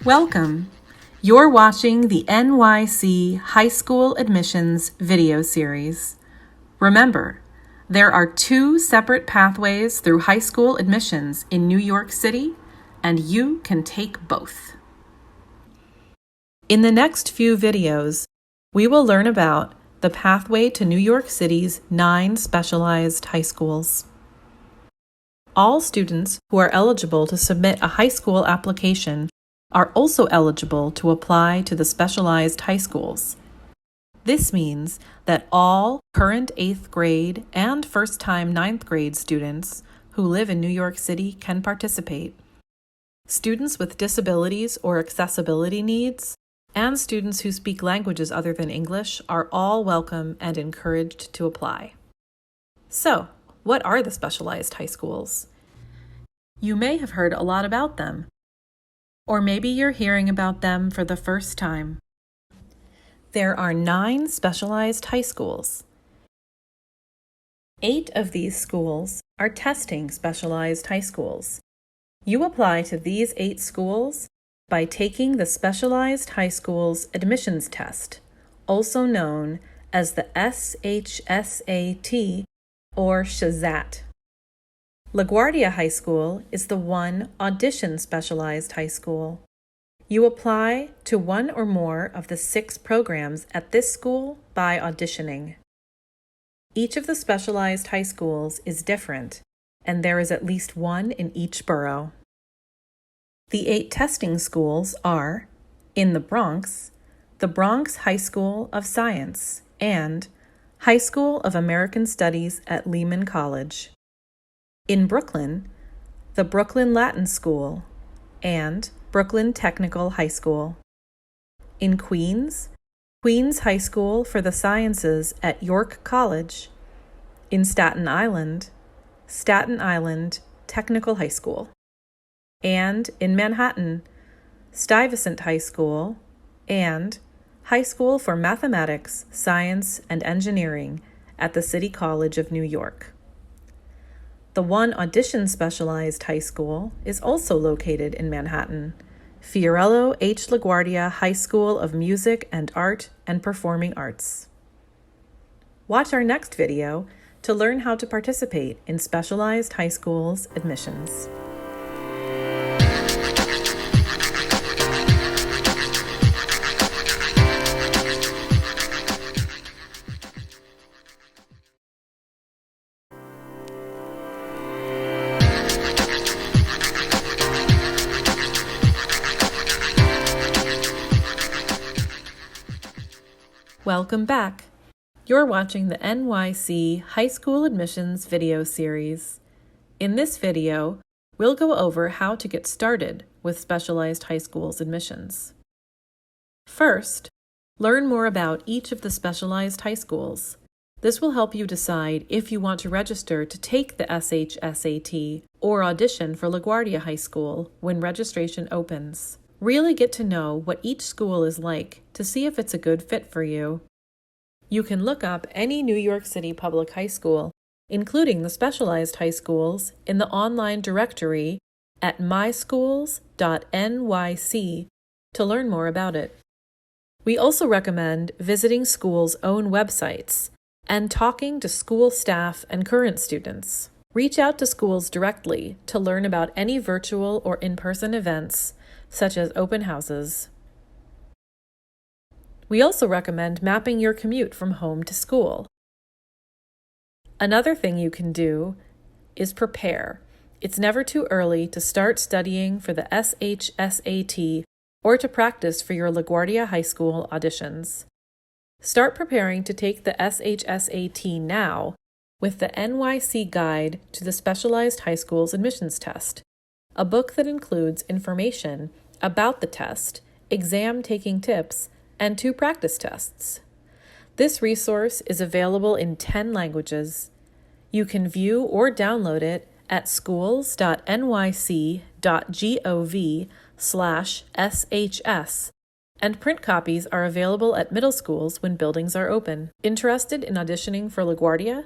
Welcome! You're watching the NYC High School Admissions video series. Remember, there are two separate pathways through high school admissions in New York City, and you can take both. In the next few videos, we will learn about the pathway to New York City's 9 specialized high schools. All students who are eligible to submit a high school application are also eligible to apply to the specialized high schools. This means that all current 8th grade and first-time 9th grade students who live in New York City can participate. Students with disabilities or accessibility needs and students who speak languages other than English are all welcome and encouraged to apply. So, what are the specialized high schools? You may have heard a lot about them, or maybe you're hearing about them for the first time. There are 9 specialized high schools. 8 of these schools are testing specialized high schools. You apply to these 8 schools by taking the Specialized High Schools Admissions Test, also known as the SHSAT or SHSAT. LaGuardia High School is the one audition specialized high school. You apply to one or more of the 6 programs at this school by auditioning. Each of the specialized high schools is different, and there is at least one in each borough. The 8 testing schools are, in the BRONX, the BRONX High School of Science and High School of American Studies at Lehman College. In Brooklyn, the Brooklyn Latin School and Brooklyn Technical High School. In Queens, Queens High School for the Sciences at York College. In Staten Island Technical High School. And in Manhattan, Stuyvesant High School and High School for Mathematics, Science, and Engineering at the City College of New York. The one audition specialized high school is also located in Manhattan, Fiorello H. LaGuardia High School of Music and Art and Performing Arts. Watch our next video to learn how to participate in specialized high schools admissions. Welcome back. You're watching the NYC High School Admissions video series. In this video, we'll go over how to get started with specialized high schools admissions. First, learn more about each of the specialized high schools. This will help you decide if you want to register to take the SHSAT or audition for LaGuardia High School when registration opens. Really get to know what each school is like to see if it's a good fit for you. You can look up any New York City public high school, including the specialized high schools, in the online directory at myschools.nyc to learn more about it. We also recommend visiting schools' own websites and talking to school staff and current students. Reach out to schools directly to learn about any virtual or in-person events, such as open houses. We also recommend mapping your commute from home to school. Another thing you can do is prepare. It's never too early to start studying for the SHSAT or to practice for your LaGuardia High School auditions. Start preparing to take the SHSAT now with the NYC Guide to the Specialized High Schools Admissions Test, a book that includes information about the test, exam taking tips, and 2 practice tests. This resource is available in 10 languages. You can view or download it at schools.nyc.gov/shs, and print copies are available at middle schools when buildings are open. Interested in auditioning for LaGuardia?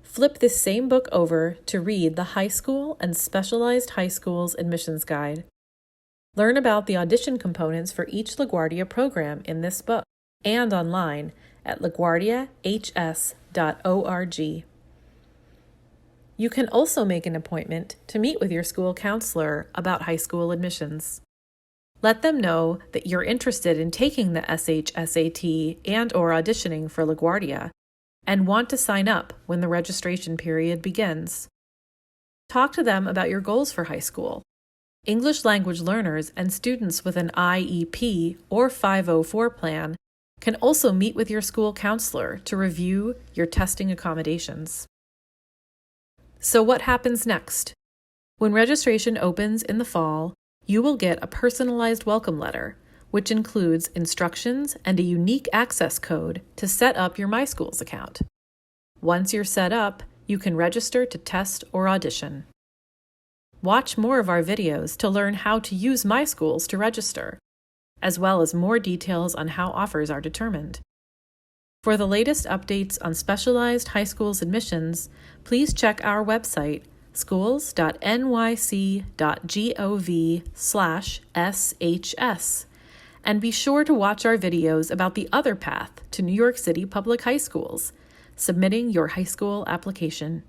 Flip this same book over to read the High School and Specialized High Schools Admissions Guide. Learn about the audition components for each LaGuardia program in this book and online at laguardiahs.org. You can also make an appointment to meet with your school counselor about high school admissions. Let them know that you're interested in taking the SHSAT and/or auditioning for LaGuardia and want to sign up when the registration period begins. Talk to them about your goals for high school. English language learners and students with an IEP or 504 plan can also meet with your school counselor to review your testing accommodations. So what happens next? When registration opens in the fall, you will get a personalized welcome letter, which includes instructions and a unique access code to set up your MySchools account. Once you're set up, you can register to test or audition. Watch more of our videos to learn how to use MySchools to register, as well as more details on how offers are determined. For the latest updates on specialized high schools admissions, please check our website, schools.nyc.gov/shs, and be sure to watch our videos about the other path to New York City public high schools, submitting your high school application.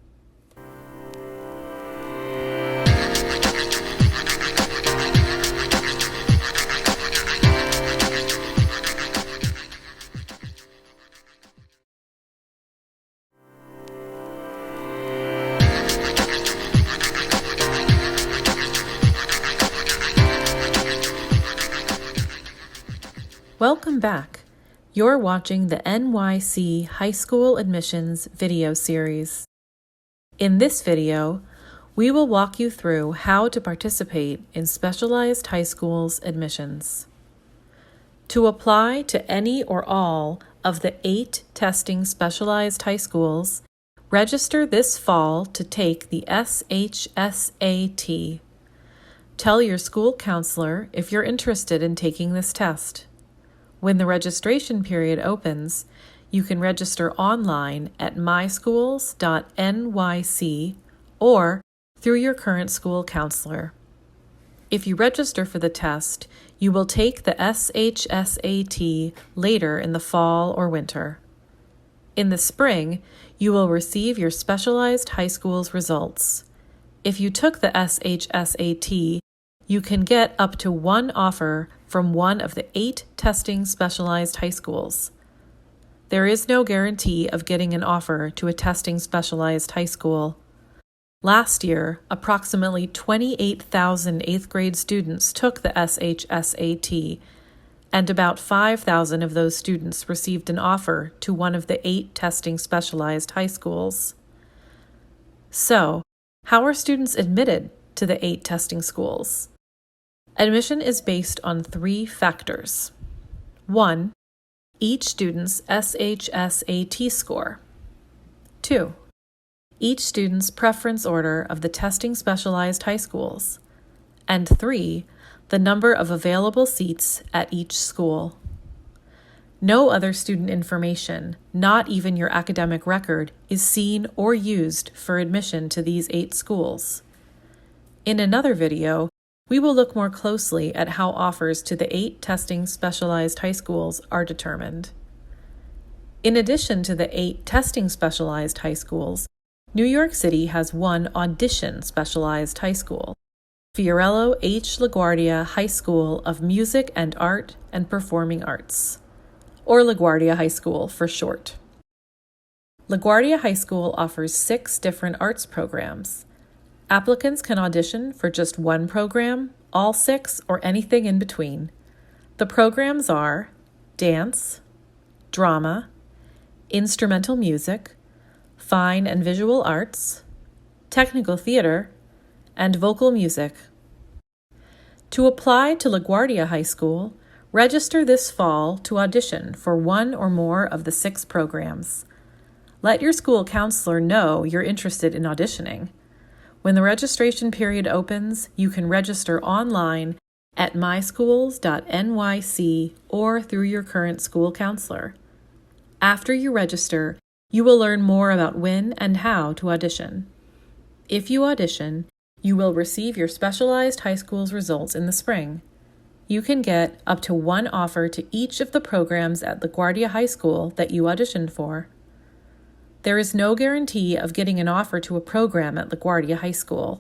Welcome back. You're watching the NYC High School Admissions video series. In this video, we will walk you through how to participate in specialized high schools admissions. To apply to any or all of the 8 testing specialized high schools, register this fall to take the SHSAT. Tell your school counselor if you're interested in taking this test. When the registration period opens, you can register online at myschools.nyc or through your current school counselor. If you register for the test, you will take the SHSAT later in the fall or winter. In the spring, you will receive your specialized high school's results. If you took the SHSAT, you can get up to 1 offer from one of the 8 testing specialized high schools. There is no guarantee of getting an offer to a testing specialized high school. Last year, approximately 28,000 8th grade students took the SHSAT, and about 5,000 of those students received an offer to one of the 8 testing specialized high schools. So, how are students admitted to the 8 testing schools? Admission is based on 3 factors. 1. Each student's SHSAT score. 2. Each student's preference order of the testing specialized high schools. And 3. The number of available seats at each school. No other student information, not even your academic record, is seen or used for admission to these 8 schools. In another video, we will look more closely at how offers to the 8 testing specialized high schools are determined. In addition to the 8 testing specialized high schools, New York City has 1 audition specialized high school, Fiorello H. LaGuardia High School of Music and Art and Performing Arts, or LaGuardia High School for short. LaGuardia High School offers 6 different arts programs. Applicants can audition for just 1 program, all 6, or anything in between. The programs are dance, drama, instrumental music, fine and visual arts, technical theater, and vocal music. To apply to LaGuardia High School, register this fall to audition for 1 or more of the 6 programs. Let your school counselor know you're interested in auditioning. When the registration period opens, you can register online at myschools.nyc or through your current school counselor. After you register, you will learn more about when and how to audition. If you audition, you will receive your specialized high school's results in the spring. you can get up to one offer to each of the programs at LaGuardia High School that you auditioned for. There is no guarantee of getting an offer to a program at LaGuardia High School.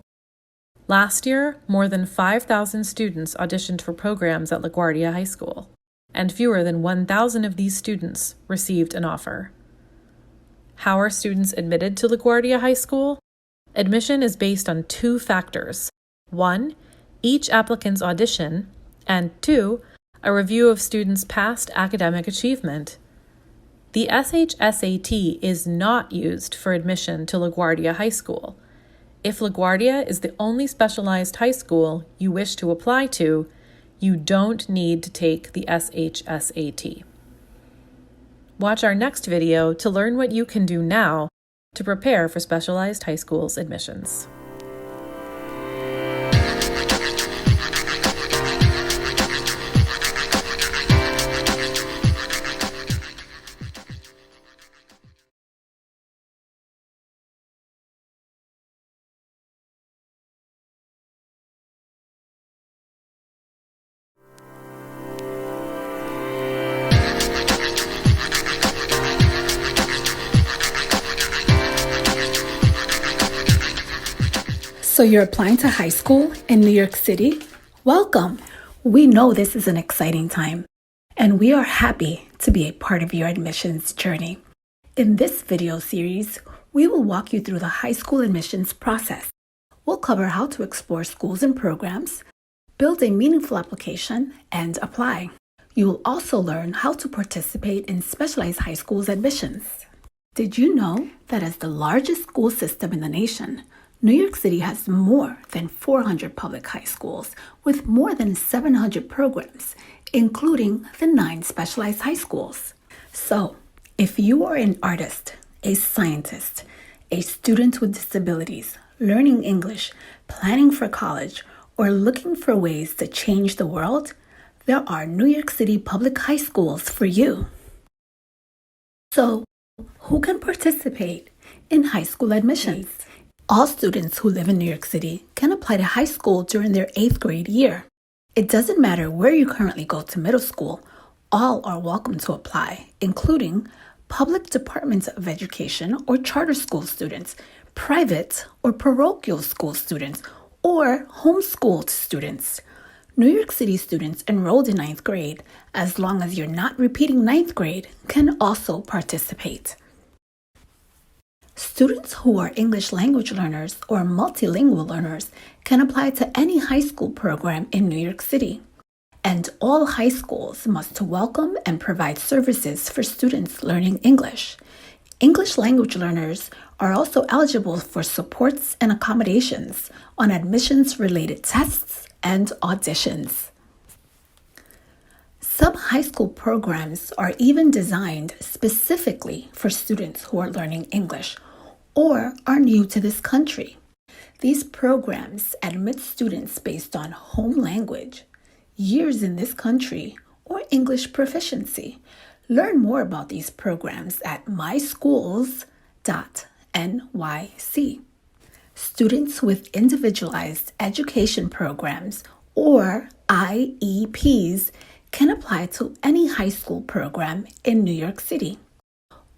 Last year, more than 5,000 students auditioned for programs at LaGuardia High School, and fewer than 1,000 of these students received an offer. How are students admitted to LaGuardia High School? Admission is based on two factors. 1, each applicant's audition, and 2, a review of students' past academic achievement. The SHSAT is not used for admission to LaGuardia High School. If LaGuardia is the only specialized high school you wish to apply to, you don't need to take the SHSAT. Watch our next video to learn what you can do now to prepare for specialized high schools admissions. So you're applying to high school in New York City? Welcome! We know this is an exciting time, and we are happy to be a part of your admissions journey. In this video series, we will walk you through the high school admissions process. We'll cover how to explore schools and programs, build a meaningful application, and apply. You will also learn how to participate in specialized high schools admissions. Did you know that as the largest school system in the nation, New York City has more than 400 public high schools with more than 700 programs, including the 9 specialized high schools. So, if you are an artist, a scientist, a student with disabilities, learning English, planning for college, or looking for ways to change the world, there are New York City public high schools for you. So, who can participate in high school admissions? All students who live in New York City can apply to high school during their 8th grade year. It doesn't matter where you currently go to middle school, all are welcome to apply, including public departments of education or charter school students, private or parochial school students, or homeschooled students. New York City students enrolled in 9th grade, as long as you're not repeating 9th grade, can also participate. Students who are English language learners or multilingual learners can apply to any high school program in New York City. And all high schools must welcome and provide services for students learning English. English language learners are also eligible for supports and accommodations on admissions-related tests and auditions. Some high school programs are even designed specifically for students who are learning English or are new to this country. These programs admit students based on home language, years in this country, or English proficiency. Learn more about these programs at myschools.nyc. Students with individualized education programs, or IEPs, can apply to any high school program in New York City.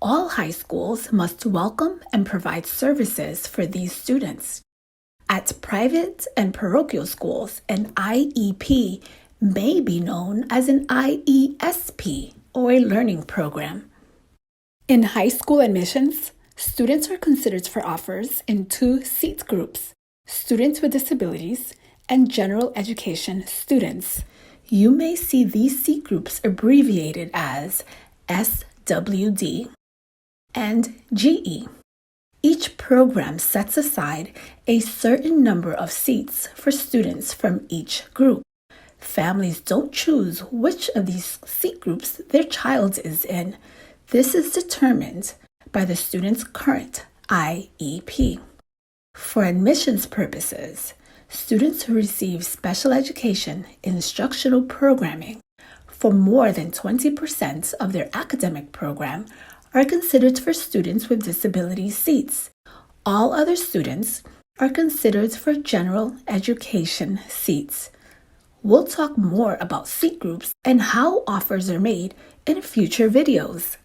All high schools must welcome and provide services for these students. At private and parochial schools, an IEP may be known as an IESP, or a learning program. In high school admissions, students are considered for offers in 2 seat groups: students with disabilities and general education students. You may see these seat groups abbreviated as SWD and GE. Each program sets aside a certain number of seats for students from each group. Families don't choose which of these seat groups their child is in. This is determined by the student's current IEP. For admissions purposes, students who receive special education instructional programming for more than 20% of their academic program are considered for students with disability seats. All other students are considered for general education seats. We'll talk more about seat groups and how offers are made in future videos.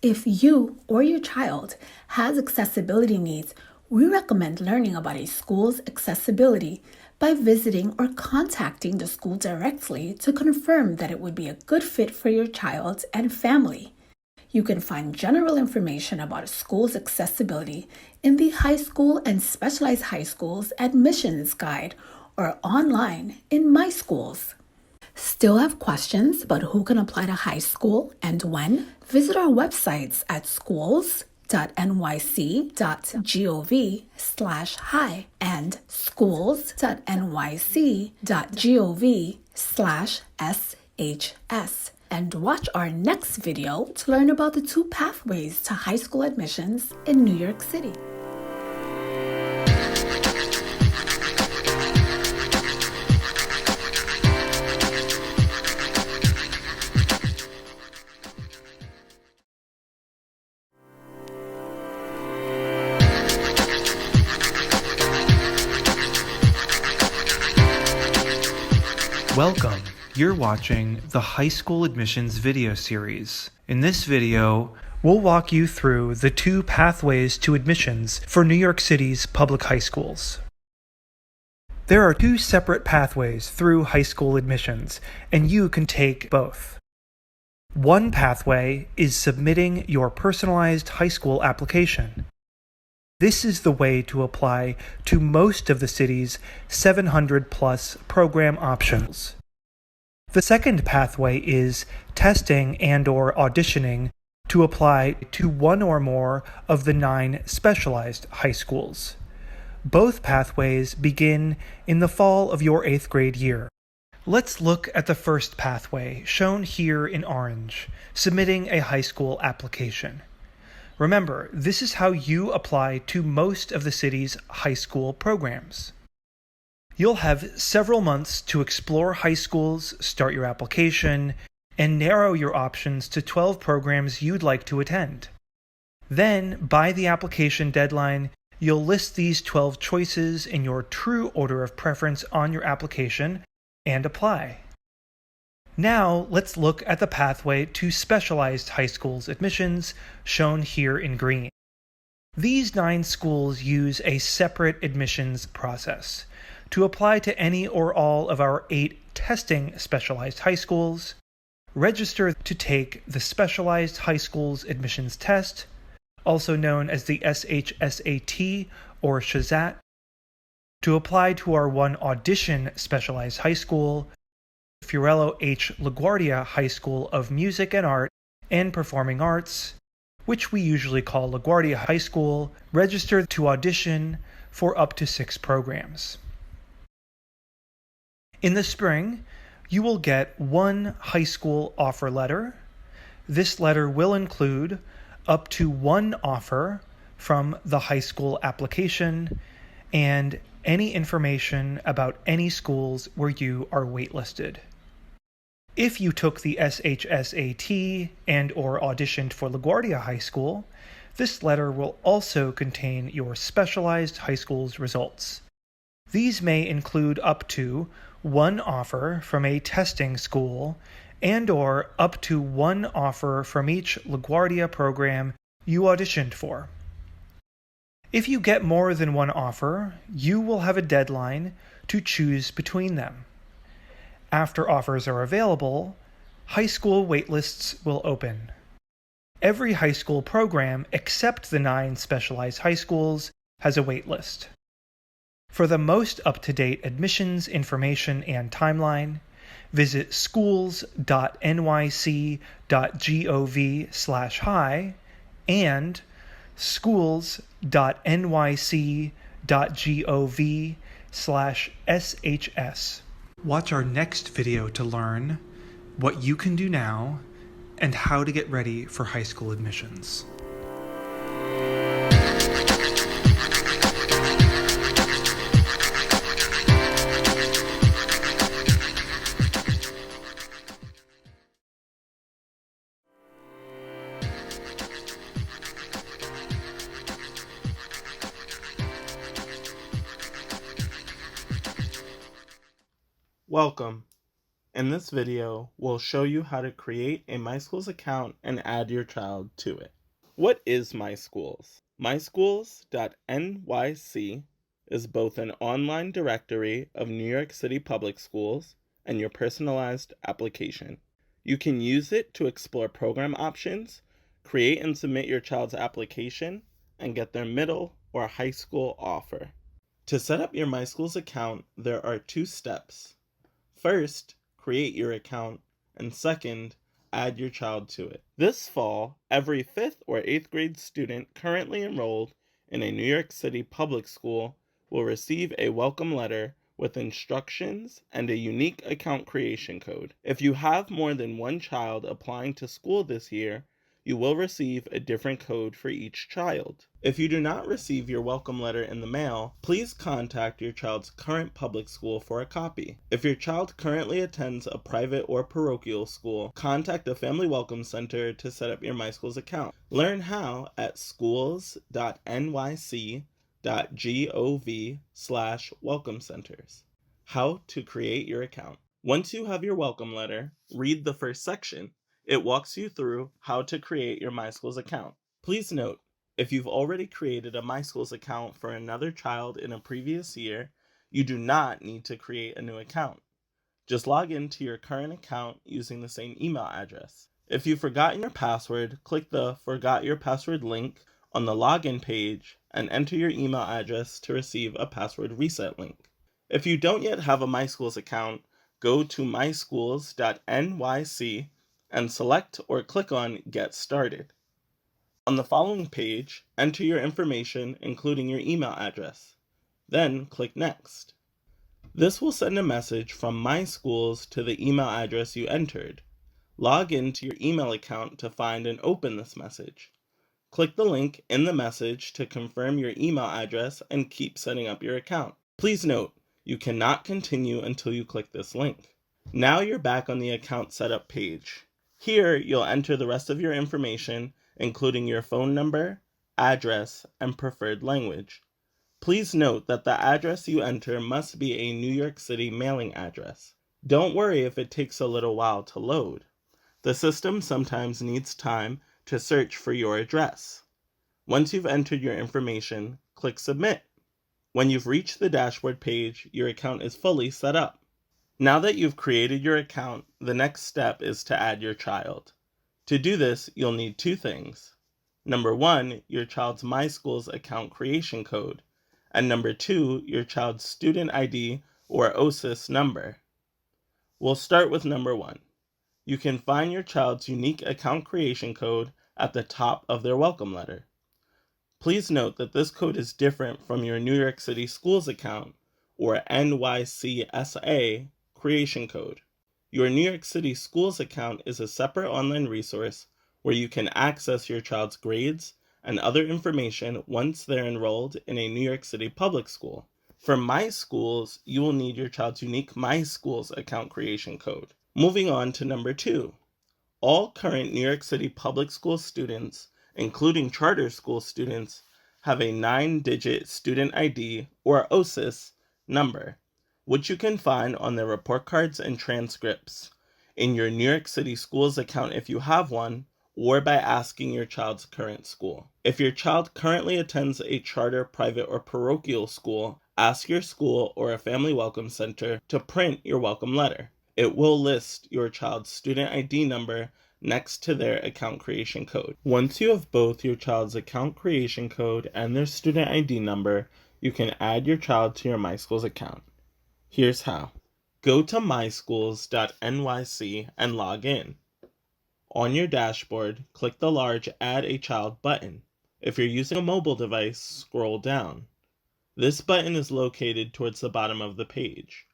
If you or your child has accessibility needs, we recommend learning about a school's accessibility by visiting or contacting the school directly to confirm that it would be a good fit for your child and family. You can find general information about a school's accessibility in the High School and Specialized High Schools Admissions Guide or online in My Schools. Still have questions about who can apply to high school and when? Visit our websites at schools.nyc.gov/hi and schools.nyc.gov/shs. And watch our next video to learn about the 2 pathways to high school admissions in New York City. Welcome! You're watching the High School Admissions video series. In this video, we'll walk you through the 2 pathways to admissions for New York City's public high schools. There are 2 separate pathways through high school admissions, and you can take both. One pathway is submitting your personalized high school application. This is the way to apply to most of the city's 700-plus program options. The second pathway is testing and/or auditioning to apply to 1 or more of the 9 specialized high schools. Both pathways begin in the fall of your 8th grade year. Let's look at the first pathway, shown here in orange, submitting a high school application. Remember, this is how you apply to most of the city's high school programs. You'll have several months to explore high schools, start your application, and narrow your options to 12 programs you'd like to attend. Then, by the application deadline, you'll list these 12 choices in your true order of preference on your application and apply. Now, let's look at the pathway to specialized high schools admissions, shown here in green. These 9 schools use a separate admissions process. To apply to any or all of our 8 testing specialized high schools, register to take the Specialized High Schools Admissions Test, also known as the SHSAT or SHSAT. To apply to our 1 audition specialized high school, Fiorello H. LaGuardia High School of Music and Art and Performing Arts, which we usually call LaGuardia High School, register to audition for up to 6 programs. In the spring, you will get 1 high school offer letter. This letter will include up to 1 offer from the high school application and any information about any schools where you are waitlisted. If you took the SHSAT and/or auditioned for LaGuardia High School, this letter will also contain your specialized high school's results. These may include up to 1 offer from a testing school and/or up to 1 offer from each LaGuardia program you auditioned for. If you get more than 1 offer, you will have a deadline to choose between them. After offers are available, high school waitlists will open. Every high school program except the 9 specialized high schools has a waitlist. For the most up-to-date admissions information and timeline, visit schools.nyc.gov/hi and schools.nyc.gov/shs. Watch our next video to learn what you can do now and how to get ready for high school admissions. Welcome. In this video, we'll show you how to create a MySchools account and add your child to it. What is MySchools? MySchools.nyc is both an online directory of New York City public schools and your personalized application. You can use it to explore program options, create and submit your child's application, and get their middle or high school offer. To set up your MySchools account, there are 2 steps. First, create your account, and second, add your child to it. This fall, every 5th or 8th grade student currently enrolled in a New York City public school will receive a welcome letter with instructions and a unique account creation code. If you have more than one child applying to school this year, you will receive a different code for each child. If you do not receive your welcome letter in the mail, please contact your child's current public school for a copy. If your child currently attends a private or parochial school, contact the Family Welcome Center to set up your MySchools account. Learn how at schools.nyc.gov/welcome centers. How to create your account. Once you have your welcome letter, read the first section. It walks you through how to create your MySchools account. Please note, if you've already created a MySchools account for another child in a previous year, you do not need to create a new account. Just log into your current account using the same email address. If you've forgotten your password, click the Forgot Your Password link on the login page and enter your email address to receive a password reset link. If you don't yet have a MySchools account, go to myschools.nyc and select or click on Get Started. On the following page, enter your information, including your email address. Then click Next. This will send a message from MySchools to the email address you entered. Log into your email account to find and open this message. Click the link in the message to confirm your email address and keep setting up your account. Please note, you cannot continue until you click this link. Now you're back on the account setup page. Here, you'll enter the rest of your information, including your phone number, address, and preferred language. Please note that the address you enter must be a New York City mailing address. Don't worry if it takes a little while to load. The system sometimes needs time to search for your address. Once you've entered your information, click Submit. When you've reached the dashboard page, your account is fully set up. Now that you've created your account, the next step is to add your child. To do this, you'll need 2 things. Number 1, your child's MySchools account creation code, and number 2, your child's student ID or OSIS number. We'll start with number 1. You can find your child's unique account creation code at the top of their welcome letter. Please note that this code is different from your New York City Schools account or NYCSA creation code. Your New York City Schools account is a separate online resource where you can access your child's grades and other information once they're enrolled in a New York City public school. For MySchools, you will need your child's unique MySchools account creation code. Moving on to number 2. All current New York City public school students, including charter school students, have a 9-digit student ID or OSIS number, which you can find on their report cards and transcripts, in your New York City Schools account if you have one, or by asking your child's current school. If your child currently attends a charter, private, or parochial school, ask your school or a Family Welcome Center to print your welcome letter. It will list your child's student ID number next to their account creation code. Once you have both your child's account creation code and their student ID number, you can add your child to your MySchools account. Here's how. Go to myschools.nyc and log in. On your dashboard, click the large Add a Child button. If you're using a mobile device, scroll down. This button is located towards the bottom of the page.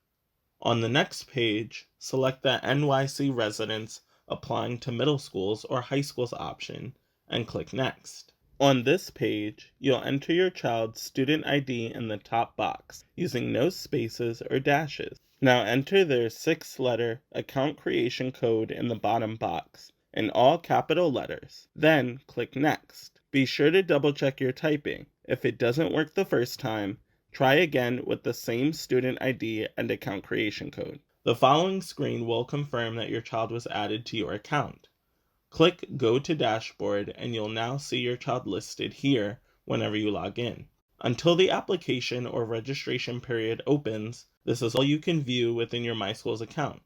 On the next page, select the NYC residents applying to middle schools or high schools option and click Next. On this page, you'll enter your child's student ID in the top box using no spaces or dashes. Now enter their 6-letter account creation code in the bottom box in all capital letters. Then click Next. Be sure to double check your typing. If it doesn't work the first time, try again with the same student ID and account creation code. The following screen will confirm that your child was added to your account. Click Go to Dashboard and you'll now see your child listed here whenever you log in. Until the application or registration period opens, this is all you can view within your MySchools account.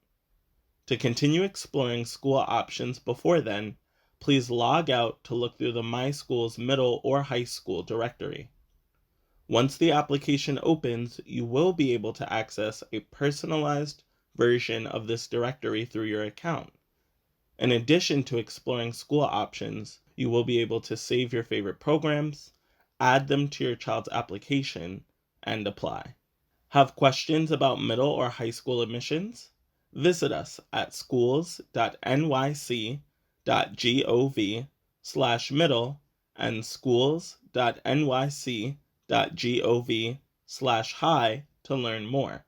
To continue exploring school options before then, please log out to look through the MySchools middle or high school directory. Once the application opens, you will be able to access a personalized version of this directory through your account. In addition to exploring school options, you will be able to save your favorite programs, add them to your child's application, and apply. Have questions about middle or high school admissions? Visit us at schools.nyc.gov/middle and schools.nyc.gov/high to learn more.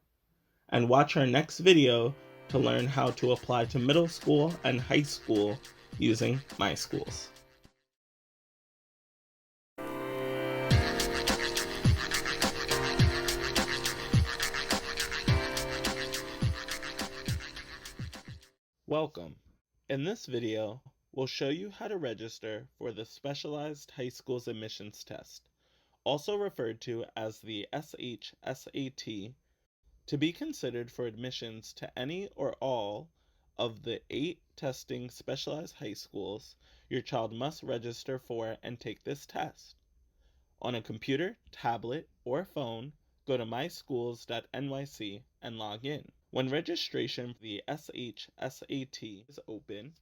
And watch our next video to learn how to apply to middle school and high school using MySchools. Welcome. In this video, we'll show you how to register for the Specialized High Schools Admissions Test, also referred to as the SHSAT, to be considered for admissions to any or all of the 8 testing specialized high schools. Your child must register for and take this test. On a computer, tablet, or phone, go to myschools.nyc and log in. When registration for the SHSAT is open,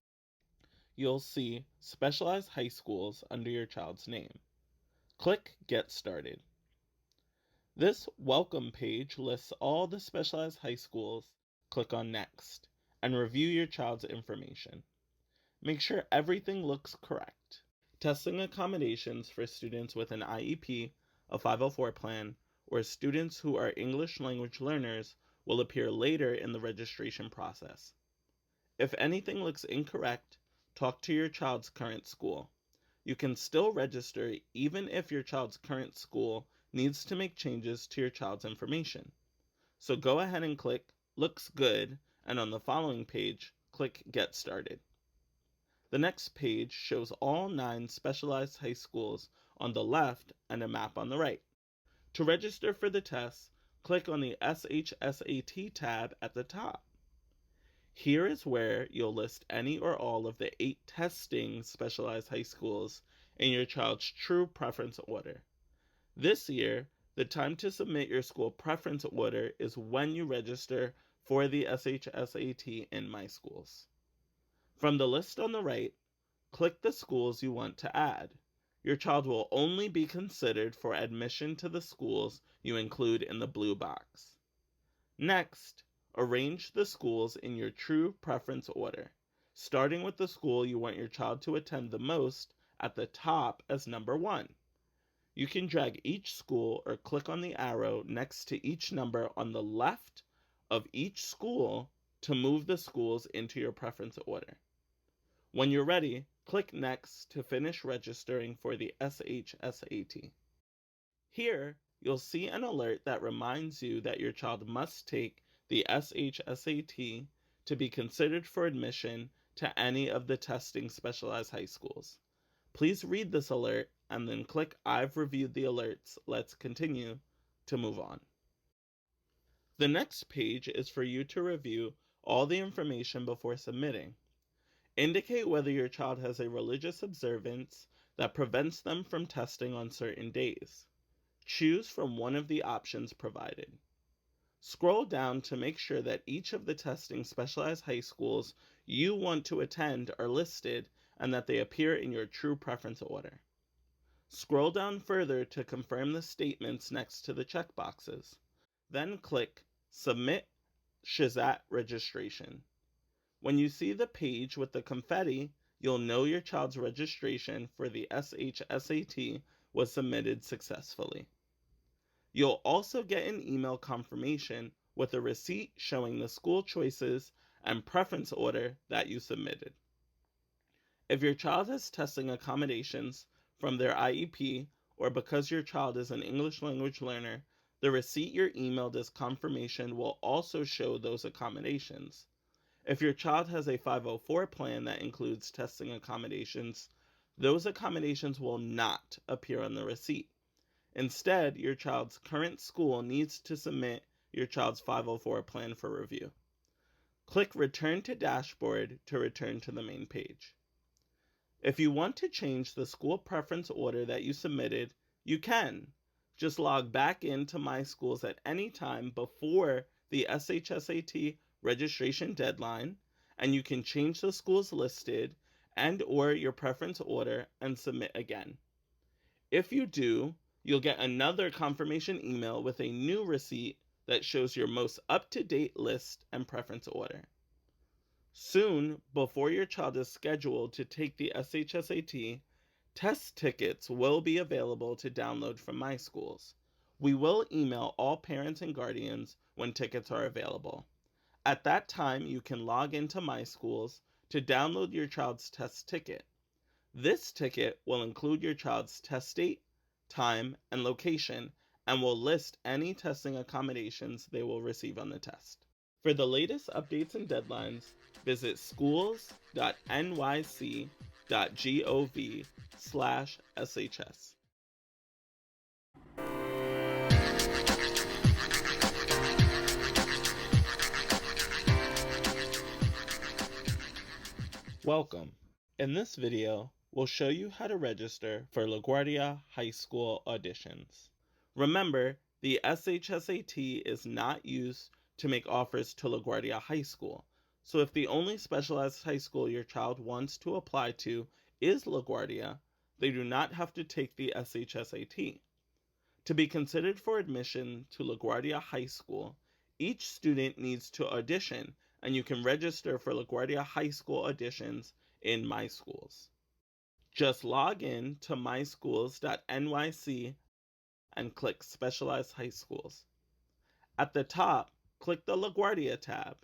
you'll see Specialized High Schools under your child's name. Click Get Started. This welcome page lists all the specialized high schools. Click on Next and review your child's information. Make sure everything looks correct. Testing accommodations for students with an IEP, a 504 plan, or students who are English language learners will appear later in the registration process. If anything looks incorrect, talk to your child's current school. You can still register even if your child's current school needs to make changes to your child's information. So go ahead and click Looks Good, and on the following page, click Get Started. The next page shows all 9 specialized high schools on the left and a map on the right. To register for the test, click on the SHSAT tab at the top. Here is where you'll list any or all of the 8 testing specialized high schools in your child's true preference order. This year, the time to submit your school preference order is when you register for the SHSAT in MySchools. From the list on the right, click the schools you want to add. Your child will only be considered for admission to the schools you include in the blue box. Next, arrange the schools in your true preference order, starting with the school you want your child to attend the most at the top as number 1. You can drag each school or click on the arrow next to each number on the left of each school to move the schools into your preference order. When you're ready, click Next to finish registering for the SHSAT. Here, you'll see an alert that reminds you that your child must take the SHSAT to be considered for admission to any of the testing specialized high schools. Please read this alert and then click I've reviewed the alerts. Let's continue to move on. The next page is for you to review all the information before submitting. Indicate whether your child has a religious observance that prevents them from testing on certain days. Choose from one of the options provided. Scroll down to make sure that each of the testing specialized high schools you want to attend are listed and that they appear in your true preference order. Scroll down further to confirm the statements next to the checkboxes. Then click Submit SHSAT Registration. When you see the page with the confetti, you'll know your child's registration for the SHSAT was submitted successfully. You'll also get an email confirmation with a receipt showing the school choices and preference order that you submitted. If your child has testing accommodations from their IEP or because your child is an English language learner, The receipt you're emailed as confirmation will also show those accommodations. If your child has a 504 plan that includes testing accommodations, those accommodations will not appear on the receipt. Instead, your child's current school needs to submit your child's 504 plan for review. Click Return to Dashboard to return to the main page. If you want to change the school preference order that you submitted, you can. Just log back into My Schools at any time before the SHSAT registration deadline, and you can change the schools listed and/or your preference order and submit again. If you do, you'll get another confirmation email with a new receipt that shows your most up-to-date list and preference order. Soon, before your child is scheduled to take the SHSAT, test tickets will be available to download from My Schools. We will email all parents and guardians when tickets are available. At that time, you can log into My Schools to download your child's test ticket. This ticket will include your child's test date, time, and location, and will list any testing accommodations they will receive on the test. For the latest updates and deadlines, visit schools.nyc.gov/SHS. Welcome. In this video, we'll show you how to register for LaGuardia High School auditions. Remember, the SHSAT is not used to make offers to LaGuardia High School. So if the only specialized high school your child wants to apply to is LaGuardia, they do not have to take the SHSAT. To be considered for admission to LaGuardia High School, each student needs to audition, and you can register for LaGuardia High School auditions in My Schools. Just log in to myschools.nyc and click Specialized High Schools. At the top, click the LaGuardia tab.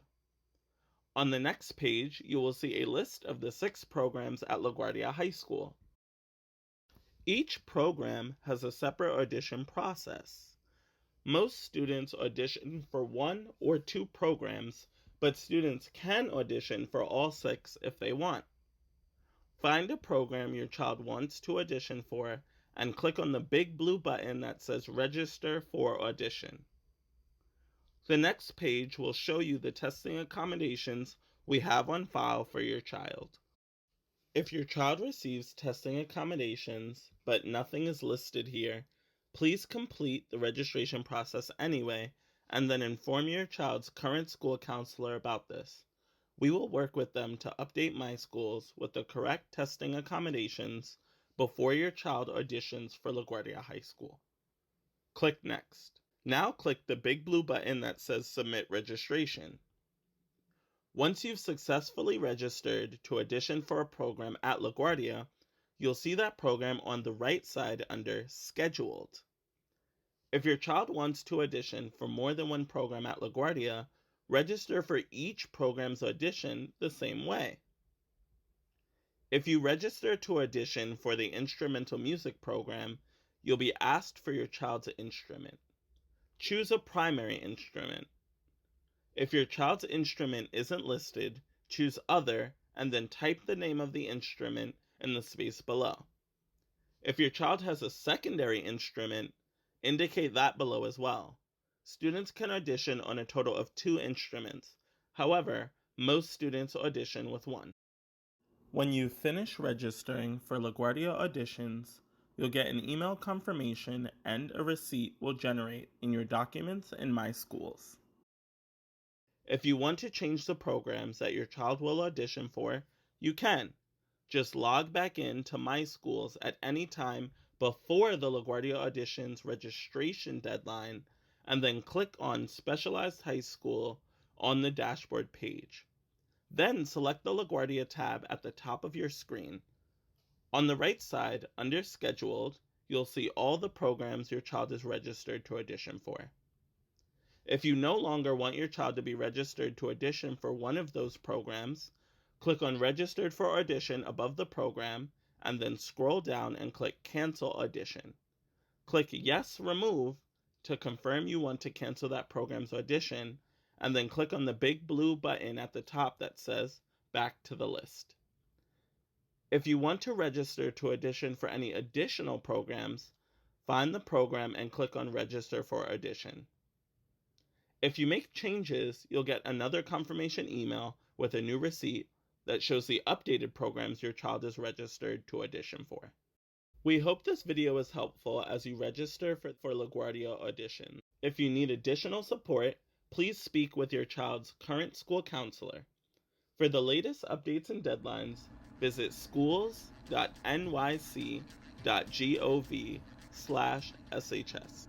On the next page, you will see a list of the 6 programs at LaGuardia High School. Each program has a separate audition process. Most students audition for 1 or 2 programs, but students can audition for all 6 if they want. Find a program your child wants to audition for and click on the big blue button that says Register for Audition. The next page will show you the testing accommodations we have on file for your child. If your child receives testing accommodations, but nothing is listed here, please complete the registration process anyway, and then inform your child's current school counselor about this. We will work with them to update My Schools with the correct testing accommodations before your child auditions for LaGuardia High School. Click Next. Now click the big blue button that says Submit Registration. Once you've successfully registered to audition for a program at LaGuardia, you'll see that program on the right side under Scheduled. If your child wants to audition for more than one program at LaGuardia, register for each program's audition the same way. If you register to audition for the instrumental music program, you'll be asked for your child's instrument. Choose a primary instrument. If your child's instrument isn't listed, choose Other and then type the name of the instrument in the space below. If your child has a secondary instrument, indicate that below as well. Students can audition on a total of 2 instruments. However, most students audition with 1. When you finish registering for LaGuardia auditions, you'll get an email confirmation and a receipt will generate in your documents in My Schools. If you want to change the programs that your child will audition for, you can. Just log back in to My Schools at any time before the LaGuardia auditions registration deadline, and then click on Specialized High School on the dashboard page. Then select the LaGuardia tab at the top of your screen. On the right side, under Scheduled, you'll see all the programs your child is registered to audition for. If you no longer want your child to be registered to audition for one of those programs, click on Registered for Audition above the program, and then scroll down and click Cancel Audition. Click Yes, Remove to confirm you want to cancel that program's audition, and then click on the big blue button at the top that says Back to the List. If you want to register to audition for any additional programs, find the program and click on Register for Audition. If you make changes, you'll get another confirmation email with a new receipt that shows the updated programs your child is registered to audition for. We hope this video is helpful as you register for LaGuardia audition. If you need additional support, please speak with your child's current school counselor. For the latest updates and deadlines, visit schools.nyc.gov/SHS.